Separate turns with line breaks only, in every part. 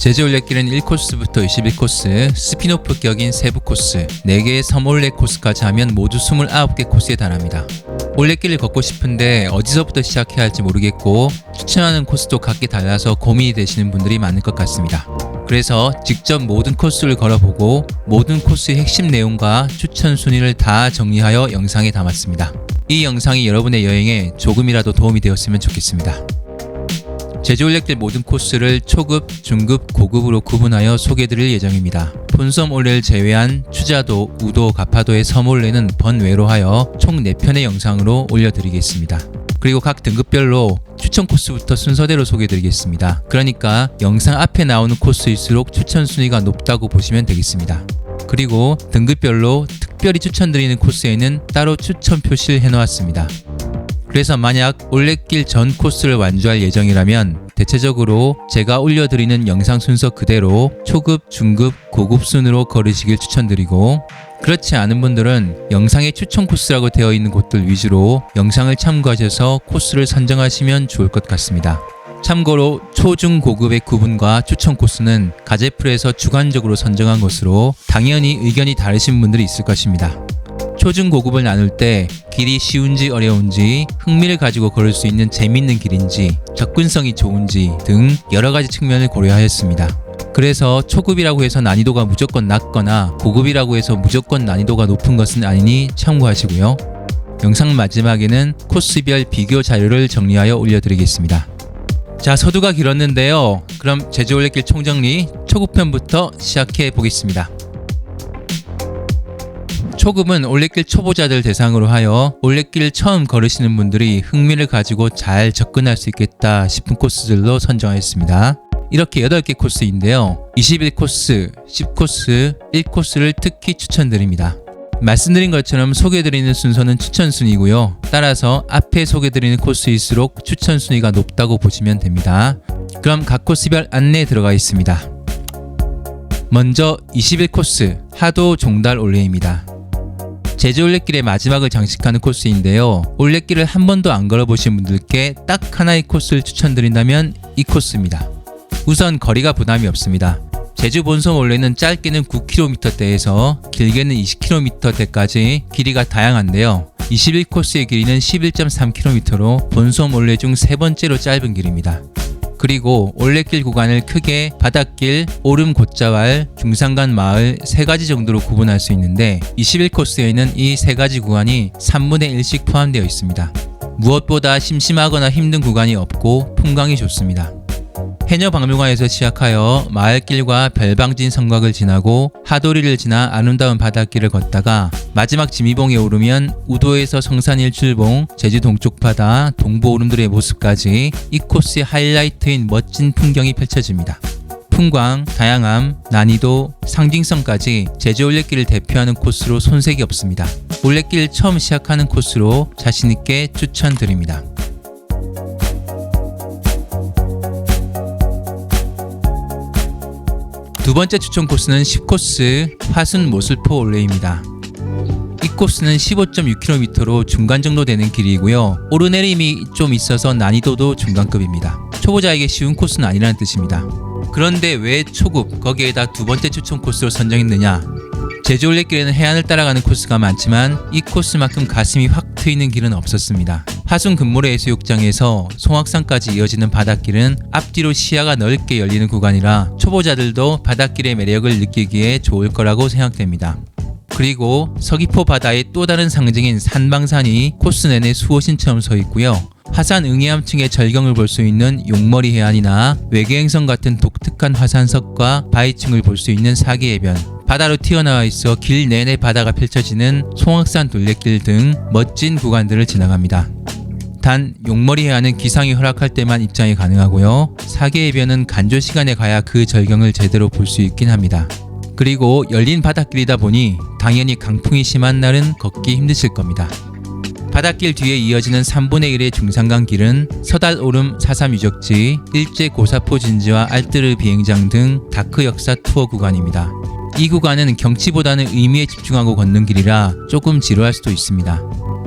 제주 올레길은 1코스부터 21코스, 스피노프 격인 세부 코스, 4개의 섬 올레 코스까지 하면 모두 29개 코스에 달합니다. 올레길을 걷고 싶은데 어디서부터 시작해야 할지 모르겠고 추천하는 코스도 각기 달라서 고민이 되시는 분들이 많을 것 같습니다. 그래서 직접 모든 코스를 걸어보고 모든 코스의 핵심 내용과 추천 순위를 다 정리하여 영상에 담았습니다. 이 영상이 여러분의 여행에 조금이라도 도움이 되었으면 좋겠습니다. 제주 올레길 모든 코스를 초급, 중급, 고급으로 구분하여 소개해드릴 예정입니다. 본섬 올레를 제외한 추자도, 우도, 가파도의 섬 올레는 번외로 하여 총 4편의 영상으로 올려드리겠습니다. 그리고 각 등급별로 추천 코스부터 순서대로 소개해드리겠습니다. 그러니까 영상 앞에 나오는 코스일수록 추천 순위가 높다고 보시면 되겠습니다. 그리고 등급별로 특별히 추천드리는 코스에는 따로 추천 표시를 해놓았습니다. 그래서 만약 올레길 전 코스를 완주할 예정이라면 대체적으로 제가 올려드리는 영상 순서 그대로 초급, 중급, 고급 순으로 걸으시길 추천드리고, 그렇지 않은 분들은 영상에 추천 코스라고 되어 있는 곳들 위주로 영상을 참고하셔서 코스를 선정하시면 좋을 것 같습니다. 참고로 초, 중, 고급의 구분과 추천 코스는 가제풀에서 주관적으로 선정한 것으로 당연히 의견이 다르신 분들이 있을 것입니다. 초중 고급을 나눌 때 길이 쉬운지 어려운지, 흥미를 가지고 걸을 수 있는 재밌는 길인지, 접근성이 좋은지 등 여러가지 측면을 고려하였습니다. 그래서 초급이라고 해서 난이도가 무조건 낮거나 고급이라고 해서 무조건 난이도가 높은 것은 아니니 참고하시고요. 영상 마지막에는 코스별 비교 자료를 정리하여 올려드리겠습니다. 자, 서두가 길었는데요. 그럼 제주 올레길 총정리 초급편부터 시작해 보겠습니다. 초급은 올레길 초보자들 대상으로 하여 올레길 처음 걸으시는 분들이 흥미를 가지고 잘 접근할 수 있겠다 싶은 코스들로 선정하였습니다. 이렇게 8개 코스인데요. 21코스, 10코스, 1코스를 특히 추천드립니다. 말씀드린 것처럼 소개해드리는 순서는 추천 순위고요. 따라서 앞에 소개해드리는 코스일수록 추천 순위가 높다고 보시면 됩니다. 그럼 각 코스별 안내에 들어가 있습니다. 먼저 21코스 하도 종달 올레입니다. 제주 올레길의 마지막을 장식하는 코스인데요. 올레길을 한 번도 안 걸어보신 분들께 딱 하나의 코스를 추천드린다면 이 코스입니다. 우선 거리가 부담이 없습니다. 제주 본섬 올레는 짧게는 9km대에서 길게는 20km대까지 길이가 다양한데요. 21코스의 길이는 11.3km로 본섬 올레 중 3번째로 짧은 길입니다. 그리고 올레길 구간을 크게 바닷길, 오름 곶자왈, 중산간 마을 3가지 정도로 구분할 수 있는데 21코스에는 이 3가지 구간이 3분의 1씩 포함되어 있습니다. 무엇보다 심심하거나 힘든 구간이 없고 풍광이 좋습니다. 해녀박물관에서 시작하여 마을길과 별방진 성곽을 지나고 하도리를 지나 아름다운 바닷길을 걷다가 마지막 지미봉에 오르면 우도에서 성산일출봉, 제주 동쪽 바다, 동부 오름들의 모습까지 이 코스의 하이라이트인 멋진 풍경이 펼쳐집니다. 풍광, 다양함, 난이도, 상징성까지 제주 올레길을 대표하는 코스로 손색이 없습니다. 올레길 처음 시작하는 코스로 자신있게 추천드립니다. 두 번째 추천 코스는 10코스 화순 모슬포 올레입니다. 이 코스는 15.6km로 중간 정도 되는 길이고요. 오르내림이 좀 있어서 난이도도 중간급입니다. 초보자에게 쉬운 코스는 아니라는 뜻입니다. 그런데 왜 초급, 거기에다 두 번째 추천 코스로 선정했느냐? 제주 올레길에는 해안을 따라가는 코스가 많지만 이 코스만큼 가슴이 확 트이는 길은 없었습니다. 화순 금모래 해수욕장에서 송악산까지 이어지는 바닷길은 앞뒤로 시야가 넓게 열리는 구간이라 초보자들도 바닷길의 매력을 느끼기에 좋을 거라고 생각됩니다. 그리고 서귀포 바다의 또 다른 상징인 산방산이 코스 내내 수호신처럼 서 있고요. 화산 응해암층의 절경을 볼 수 있는 용머리 해안이나 외계행성 같은 독특한 화산석과 바위층을 볼 수 있는 사계해변, 바다로 튀어나와 있어 길 내내 바다가 펼쳐지는 송악산 둘레길 등 멋진 구간들을 지나갑니다. 단 용머리 해안은 기상이 허락할 때만 입장이 가능하고요. 사계해변은 간조 시간에 가야 그 절경을 제대로 볼 수 있긴 합니다. 그리고 열린 바닷길이다 보니 당연히 강풍이 심한 날은 걷기 힘드실 겁니다. 바닷길 뒤에 이어지는 3분의 1의 중산간 길은 서달오름 사삼유적지, 일제 고사포 진지와 알뜨르 비행장 등 다크 역사 투어 구간입니다. 이 구간은 경치보다는 의미에 집중하고 걷는 길이라 조금 지루할 수도 있습니다.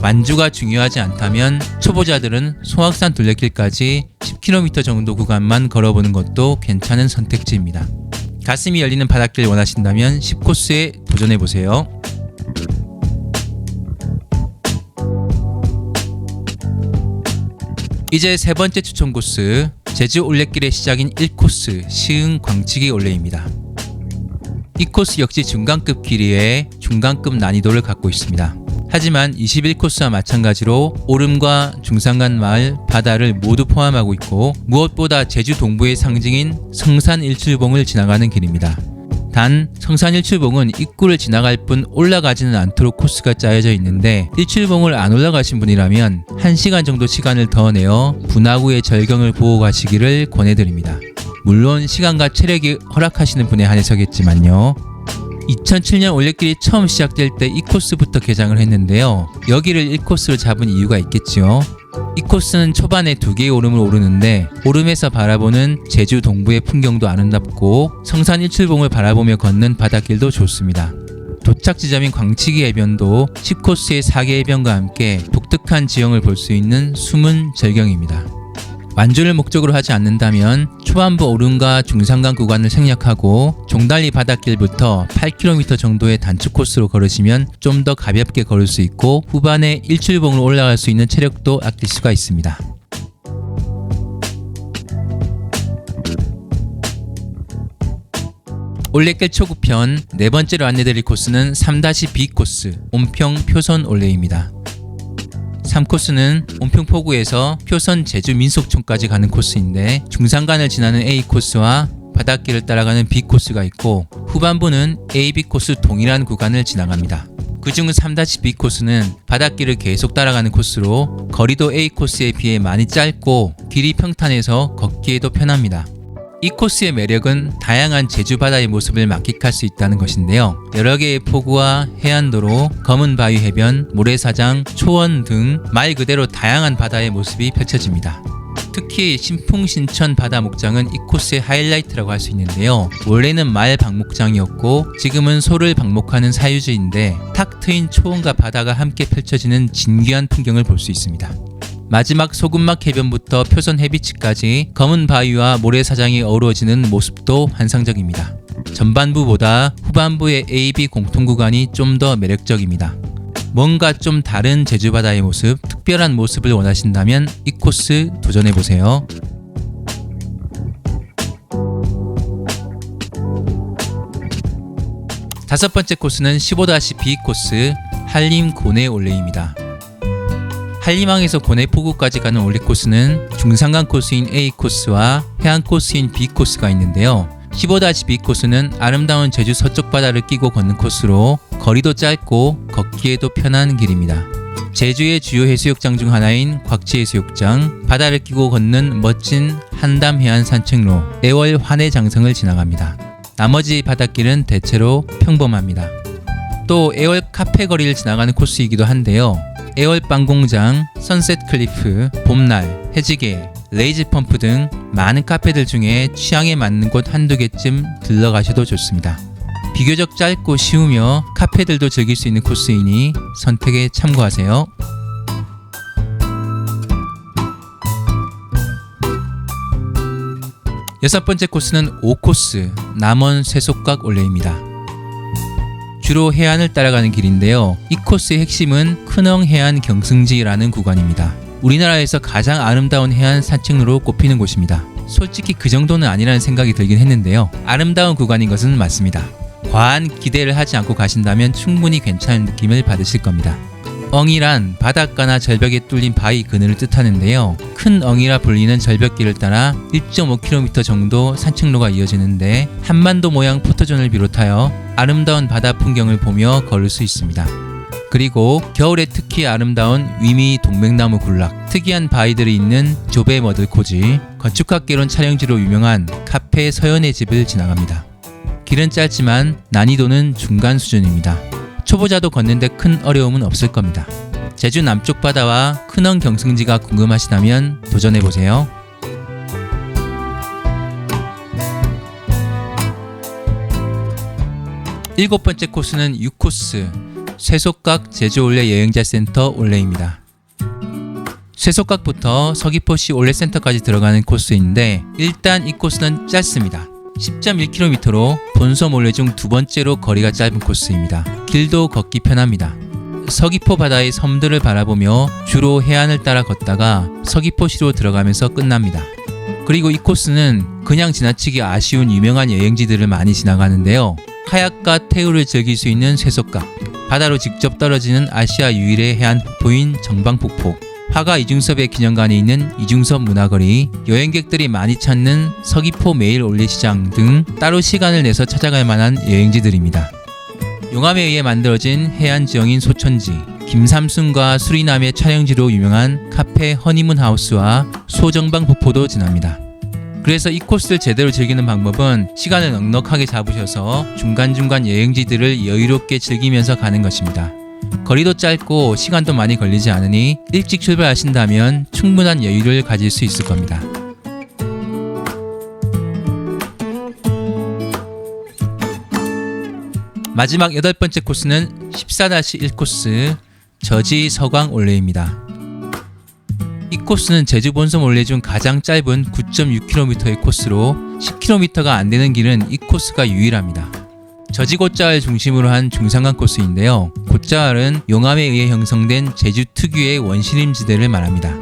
완주가 중요하지 않다면 초보자들은 송악산 둘레길까지 10km 정도 구간만 걸어보는 것도 괜찮은 선택지입니다. 가슴이 열리는 바닷길 원하신다면 10코스에 도전해보세요. 이제 세 번째 추천 코스, 제주 올레길의 시작인 1코스 시흥 광치기 올레입니다. 이 코스 역시 중간급 길이에 중간급 난이도를 갖고 있습니다. 하지만 21코스와 마찬가지로 오름과 중산간 마을, 바다를 모두 포함하고 있고 무엇보다 제주 동부의 상징인 성산 일출봉을 지나가는 길입니다. 단 성산 일출봉은 입구를 지나갈 뿐 올라가지는 않도록 코스가 짜여져 있는데 일출봉을 안 올라가신 분이라면 1시간 정도 시간을 더 내어 분화구의 절경을 보고 가시기를 권해드립니다. 물론 시간과 체력이 허락하시는 분에 한해서겠지만요. 2007년 올레길이 처음 시작될 때 이 코스부터 개장을 했는데요. 여기를 1코스로 잡은 이유가 있겠지요. 이 코스는 초반에 2개의 오름을 오르는데 오름에서 바라보는 제주 동부의 풍경도 아름답고 성산 일출봉을 바라보며 걷는 바닷길도 좋습니다. 도착 지점인 광치기 해변도 10코스의 4개 해변과 함께 독특한 지형을 볼 수 있는 숨은 절경입니다. 완주를 목적으로 하지 않는다면 초반부 오름과 중산간 구간을 생략하고 종달리 바닷길부터 8km 정도의 단축 코스로 걸으시면 좀 더 가볍게 걸을 수 있고 후반에 일출봉으로 올라갈 수 있는 체력도 아낄 수가 있습니다. 올레길 초급편 네 번째로 안내드릴 코스는 3-B 코스 온평 표선 올레입니다. 3코스는 온평포구에서 표선 제주 민속촌까지 가는 코스인데 중산간을 지나는 A 코스와 바닷길을 따라가는 B 코스가 있고 후반부는 A, B 코스 동일한 구간을 지나갑니다. 그중 3-B 코스는 바닷길을 계속 따라가는 코스로 거리도 A 코스에 비해 많이 짧고 길이 평탄해서 걷기에도 편합니다. 이 코스의 매력은 다양한 제주 바다의 모습을 만끽할 수 있다는 것인데요. 여러 개의 포구와 해안도로, 검은 바위 해변, 모래사장, 초원 등 말 그대로 다양한 바다의 모습이 펼쳐집니다. 특히 신풍신천 바다 목장은 이 코스의 하이라이트라고 할 수 있는데요. 원래는 말 방목장이었고 지금은 소를 방목하는 사유지인데 탁 트인 초원과 바다가 함께 펼쳐지는 진귀한 풍경을 볼 수 있습니다. 마지막 소금막 해변부터 표선 해비치까지 검은 바위와 모래사장이 어우러지는 모습도 환상적입니다. 전반부보다 후반부의 A-B 공통구간이 좀 더 매력적입니다. 뭔가 좀 다른 제주바다의 모습, 특별한 모습을 원하신다면 이 코스 도전해보세요. 다섯 번째 코스는 15-B 코스 한림 고내 올레입니다. 한림항에서 고내 포구까지 가는 올레 코스는 중산간 코스인 A 코스와 해안 코스인 B 코스가 있는데요. 15-B 코스는 아름다운 제주 서쪽 바다를 끼고 걷는 코스로 거리도 짧고 걷기에도 편한 길입니다. 제주의 주요 해수욕장 중 하나인 곽치해수욕장, 바다를 끼고 걷는 멋진 한담 해안 산책로, 애월 환해장성을 지나갑니다. 나머지 바닷길은 대체로 평범합니다. 또 애월 카페 거리를 지나가는 코스이기도 한데요. 애월 빵공장, 선셋 클리프, 봄날, 해지개, 레이즈 펌프 등 많은 카페들 중에 취향에 맞는 곳 한두 개쯤 들러가셔도 좋습니다. 비교적 짧고 쉬우며 카페들도 즐길 수 있는 코스이니 선택에 참고하세요. 여섯 번째 코스는 5코스 남원 쇠속각 올레입니다. 주로 해안을 따라가는 길인데요. 이 코스의 핵심은 큰엉 해안 경승지라는 구간입니다. 우리나라에서 가장 아름다운 해안 산책로로 꼽히는 곳입니다. 솔직히 그 정도는 아니라는 생각이 들긴 했는데요. 아름다운 구간인 것은 맞습니다. 과한 기대를 하지 않고 가신다면 충분히 괜찮은 느낌을 받으실 겁니다. 엉이란 바닷가나 절벽에 뚫린 바위 그늘을 뜻하는데요. 큰 엉이라 불리는 절벽길을 따라 1.5km 정도 산책로가 이어지는데 한반도 모양 포토존을 비롯하여 아름다운 바다 풍경을 보며 걸을 수 있습니다. 그리고 겨울에 특히 아름다운 위미 동맥나무 군락, 특이한 바위들이 있는 조배 머들코지, 건축학개론 촬영지로 유명한 카페 서연의 집을 지나갑니다. 길은 짧지만 난이도는 중간 수준입니다. 초보자도 걷는데 큰 어려움은 없을 겁니다. 제주 남쪽 바다와 큰엉 경승지가 궁금하시다면 도전해보세요. 일곱 번째 코스는 6코스 쇠속각 제주올레 여행자센터 올레입니다. 쇠속각부터 서귀포시 올레센터까지 들어가는 코스인데 일단 이 코스는 짧습니다. 10.1km로 본섬 올레 중 두 번째로 거리가 짧은 코스입니다. 길도 걷기 편합니다. 서귀포 바다의 섬들을 바라보며 주로 해안을 따라 걷다가 서귀포시로 들어가면서 끝납니다. 그리고 이 코스는 그냥 지나치기 아쉬운 유명한 여행지들을 많이 지나가는데요. 카약과 태우를 즐길 수 있는 쇠속각, 바다로 직접 떨어지는 아시아 유일의 해안 폭포인 정방폭포, 화가 이중섭의 기념관에 있는 이중섭 문화거리, 여행객들이 많이 찾는 서귀포 매일 올레시장 등 따로 시간을 내서 찾아갈 만한 여행지들입니다. 용암에 의해 만들어진 해안 지형인 소천지, 김삼순과 수리남의 촬영지로 유명한 카페 허니문 하우스와 소정방 폭포도 지납니다. 그래서 이 코스를 제대로 즐기는 방법은 시간을 넉넉하게 잡으셔서 중간중간 여행지들을 여유롭게 즐기면서 가는 것입니다. 거리도 짧고 시간도 많이 걸리지 않으니 일찍 출발하신다면 충분한 여유를 가질 수 있을 겁니다. 마지막 8번째 코스는 14-1코스 저지 서광 올레입니다. 이 코스는 제주 본섬 올레 중 가장 짧은 9.6km의 코스로 10km가 안 되는 길은 이 코스가 유일합니다. 저지 곶자왈 중심으로 한 중산간 코스인데요. 곶자왈은 용암에 의해 형성된 제주 특유의 원시림지대를 말합니다.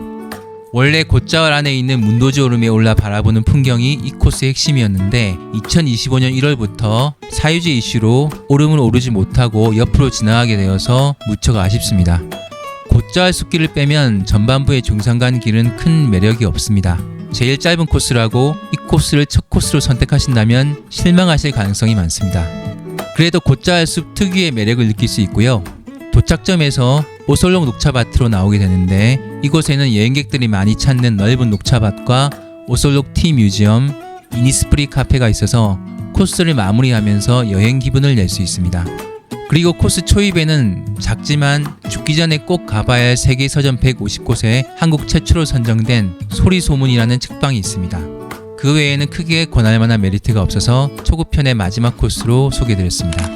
원래 곶자왈 안에 있는 문도지 오름에 올라 바라보는 풍경이 이 코스의 핵심이었는데 2025년 1월부터 사유지 이슈로 오름을 오르지 못하고 옆으로 지나가게 되어서 무척 아쉽습니다. 곶자왈 숲길을 빼면 전반부의 중산간 길은 큰 매력이 없습니다. 제일 짧은 코스라고 이 코스를 첫 코스로 선택하신다면 실망하실 가능성이 많습니다. 그래도 곶자왈 숲 특유의 매력을 느낄 수 있고요. 도착점에서 오솔록 녹차밭으로 나오게 되는데 이곳에는 여행객들이 많이 찾는 넓은 녹차밭과 오솔록 티 뮤지엄, 이니스프리 카페가 있어서 코스를 마무리하면서 여행 기분을 낼 수 있습니다. 그리고 코스 초입에는 작지만 죽기 전에 꼭 가봐야 할 세계 서점 150곳에 한국 최초로 선정된 소리소문이라는 책방이 있습니다. 그 외에는 크게 권할 만한 메리트가 없어서 초급편의 마지막 코스로 소개드렸습니다.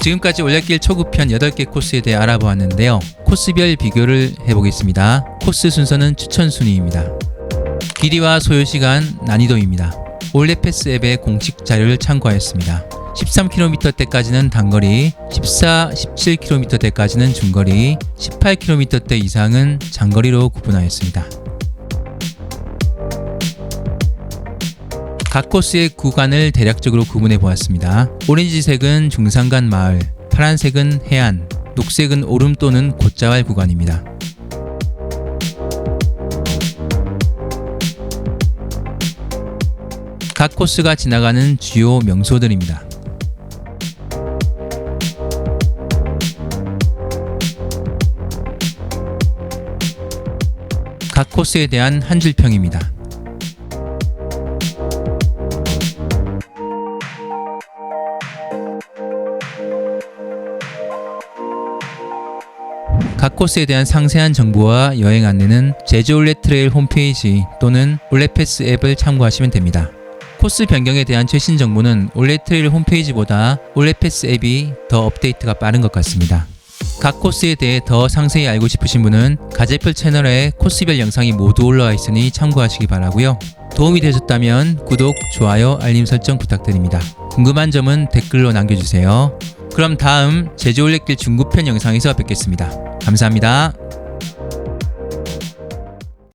지금까지 올레길 초급편 8개 코스에 대해 알아보았는데요. 코스별 비교를 해보겠습니다. 코스 순서는 추천 순위입니다. 길이와 소요시간, 난이도입니다. 올레패스 앱의 공식 자료를 참고하였습니다. 13km 대까지는 단거리, 14, 17km 대까지는 중거리, 18km 대 이상은 장거리로 구분하였습니다. 각 코스의 구간을 대략적으로 구분해 보았습니다. 오렌지색은 중산간 마을, 파란색은 해안, 녹색은 오름 또는 곶자왈 구간입니다. 각 코스가 지나가는 주요 명소들입니다. 각 코스에 대한 한 줄 평입니다. 각 코스에 대한 상세한 정보와 여행 안내는 제주 올레 트레일 홈페이지 또는 올레패스 앱을 참고하시면 됩니다. 코스 변경에 대한 최신 정보는 올레 트레일 홈페이지보다 올레패스 앱이 더 업데이트가 빠른 것 같습니다. 각 코스에 대해 더 상세히 알고 싶으신 분은 가제풀 채널에 코스별 영상이 모두 올라와 있으니 참고하시기 바라고요. 도움이 되셨다면 구독, 좋아요, 알림 설정 부탁드립니다. 궁금한 점은 댓글로 남겨주세요. 그럼 다음 제주 올레길 중급편 영상에서 뵙겠습니다. 감사합니다.